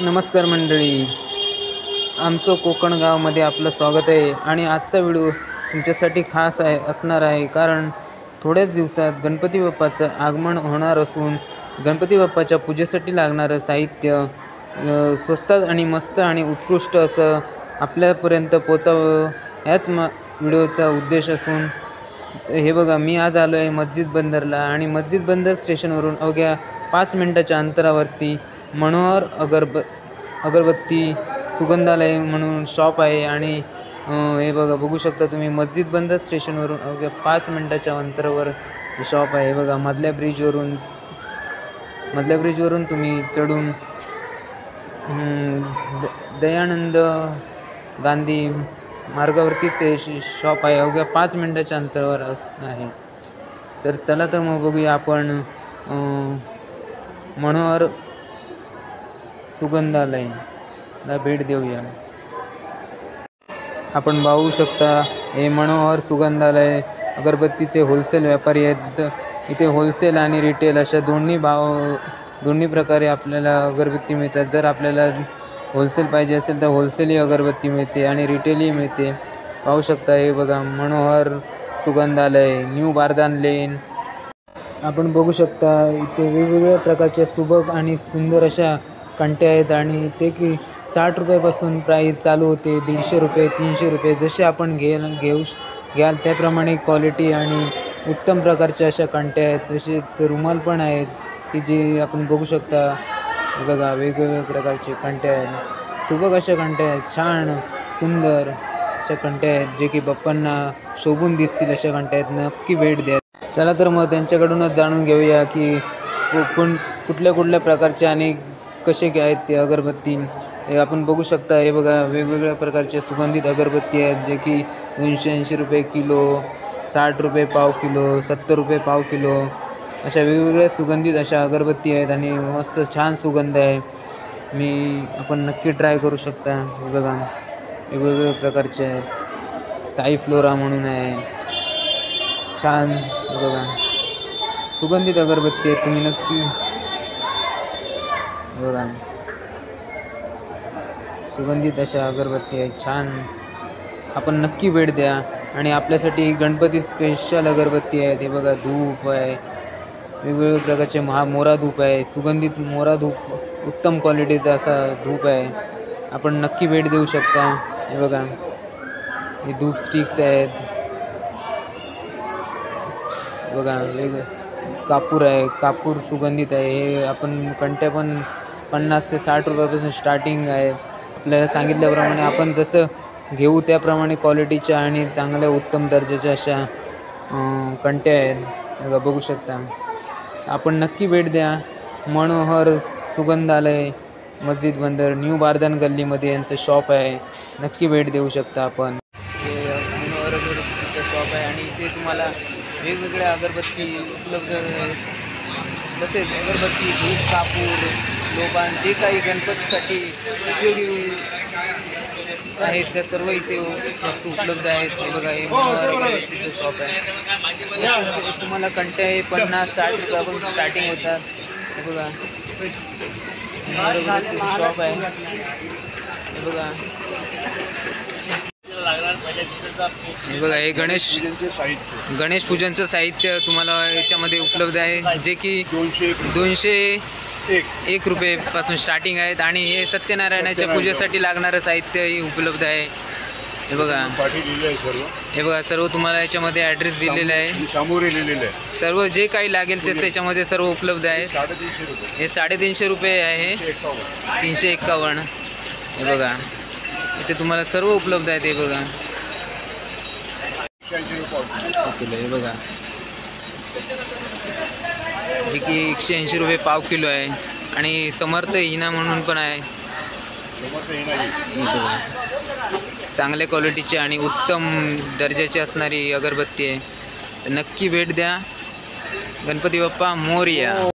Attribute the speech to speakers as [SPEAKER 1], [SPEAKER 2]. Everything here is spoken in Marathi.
[SPEAKER 1] नमस्कार मंडळी, आमचं कोकण गावामध्ये आपलं स्वागत आहे. आणि आजचा व्हिडिओ तुमच्यासाठी खास असणार आहे, कारण थोड्याच दिवसात गणपती बाप्पाचं आगमन होणार असून गणपती बाप्पाच्या पूजेसाठी लागणारं साहित्य स्वस्तात आणि मस्त आणि उत्कृष्ट असं आपल्यापर्यंत पोचावं याच व्हिडिओचा उद्देश असून हे बघा, मी आज आलो आहे मस्जिद बंदरला. आणि मस्जिद बंदर स्टेशनवरून अवघ्या 5 मिनिटाच्या अंतरावरती मनोहर अगरबत्ती सुगंधालय म्हणून शॉप आहे. आणि हे बघा, बघू शकता तुम्ही, मस्जिद बंदर स्टेशनवरून अवघ्या 5 मिनिटाच्या अंतरावर शॉप आहे. बघा, मधल्या ब्रिजवरून तुम्ही चढून दयानंद गांधी मार्गावरतीच शॉप आहे. अवघ्या 5 मिनिटाच्या अंतरावर आहे. तर चला तर मग बघूया, आपण मनोहर सुगंधालयला भेट देऊया. आपण पाहू शकता, हे मनोहर सुगंधालय अगरबत्तीचे होलसेल व्यापारी आहेत. इथे होलसेल आणि रिटेल अशा दोन्ही प्रकारे आपल्याला अगरबत्ती मिळतात. जर आपल्याला होलसेल पाहिजे असेल तर होलसेलही अगरबत्ती मिळते आणि रिटेलही मिळते. पाहू शकता, हे बघा, मनोहर सुगंधालय, न्यू बारदान लेन. आपण बघू शकता, इथे वेगवेगळ्या प्रकारच्या सुबक आणि सुंदर अशा कंट्या आहेत. आणि ते की 60 रुपयापासून प्राईस चालू होते, 150 रुपये, 300 रुपये, जसे आपण घ्याल त्याप्रमाणे क्वालिटी आणि उत्तम प्रकारच्या अशा कंट्या आहेत. तसेच रुमाल पण आहेत की जे आपण बघू शकता. बघा, वेगवेगळ्या प्रकारचे कंट्या आहेत, सुबक अशा कंट्या आहेत, छान सुंदर अशा कंट्या आहेत, जे की बाप्पांना शोभून दिसतील अशा कंट्या आहेत. नक्की भेट द्या. चला तर मग त्यांच्याकडूनच जाणून घेऊया की कुठल्या प्रकारच्या आणि कसे आहेत ते अगरबत्ती. आपण बघू शकता, हे बघा, वेगवेगळ्या प्रकारचे सुगंधित अगरबत्ती आहेत, जे की 280 रुपये किलो, 60 रुपये पाव किलो, 70 रुपये पाव किलो, अशा वेगवेगळ्या सुगंधित अशा अगरबत्ती आहेत. आणि मस्त छान सुगंध आहे. आपण नक्की ट्राय करू शकता. हे बघा, वेगवेगळ्या प्रकारचे आहेत. साई फ्लोरा म्हणून आहे, छान. बघा, सुगंधित अगरबत्ती आहेत, तुम्ही नक्की बघा, सुगंधित अशा अगरबत्ती आहेत, छान. आपण नक्की भेट द्या. आणि आपल्यासाठी गणपती स्पेशल अगरबत्ती आहे. हे बघा, धूप आहे, वेगवेगळ्या प्रकारचे मोरा धूप आहे, सुगंधित मोरा धूप, उत्तम क्वालिटीचा असा धूप आहे. आपण नक्की भेट देऊ शकता. हे बघा, हे धूप स्टिक्स आहेत. बघा, कापूर आहे, कापूर सुगंधित आहे. हे आपण कंट्या पण 50 ते 60 रुपयापासून स्टार्टिंग आहे. आपल्याला सांगितल्याप्रमाणे आपण जसं घेऊ त्याप्रमाणे क्वालिटीच्या आणि चांगल्या उत्तम दर्जाच्या अशा कंट्या आहेत. बघू शकता. आपण नक्की भेट द्या. मनोहर सुगंधालय, मस्जिद बंदर, न्यू बारदान गल्लीमध्ये यांचं शॉप आहे. नक्की भेट देऊ शकता आपण. हे मनोहर अगरबत्तीचं शॉप आहे आणि इथे तुम्हाला वेगवेगळ्या अगरबत्ती उपलब्ध आहेत. तसेच अगरबत्ती, धूप, कापूर, लोबान, जे काही गणपतीसाठी उपयोगी आहेत त्या सर्व इथे वस्तू उपलब्ध आहेत. हे बघा, हे मनोहर अगरबत्तीचं शॉप आहे. तुम्हाला कंट्या हे 50-60 रुपयापासून स्टार्टिंग होतात. हे बघा, मनोहर अगरबत्तीचं शॉप आहे. हे बघा, हे बघा, हे गणेश पूजनचं साहित्य तुम्हाला याच्यामध्ये उपलब्ध आहे, जे की 201 रुपयेपासून स्टार्टिंग आहेत. आणि हे सत्यनारायणाच्या पूजेसाठी लागणारं साहित्यही उपलब्ध आहे. हे बघा, सर्व तुम्हाला याच्यामध्ये ॲड्रेस दिलेला आहे. सर्व जे काही लागेल ते याच्यामध्ये सर्व उपलब्ध आहे. हे 350 रुपये आहे, 351. हे बघा, इथे तुम्हाला सर्व उपलब्ध आहे. ते बघा, हे बघा, जे की 180 रुपये पाव किलो आहे. आणि समर्थ हिना म्हणून पण आहे. चांगल्या क्वालिटीची आणि उत्तम दर्जाची असणारी अगरबत्ती आहे. नक्की भेट द्या. गणपती बाप्पा मोरया.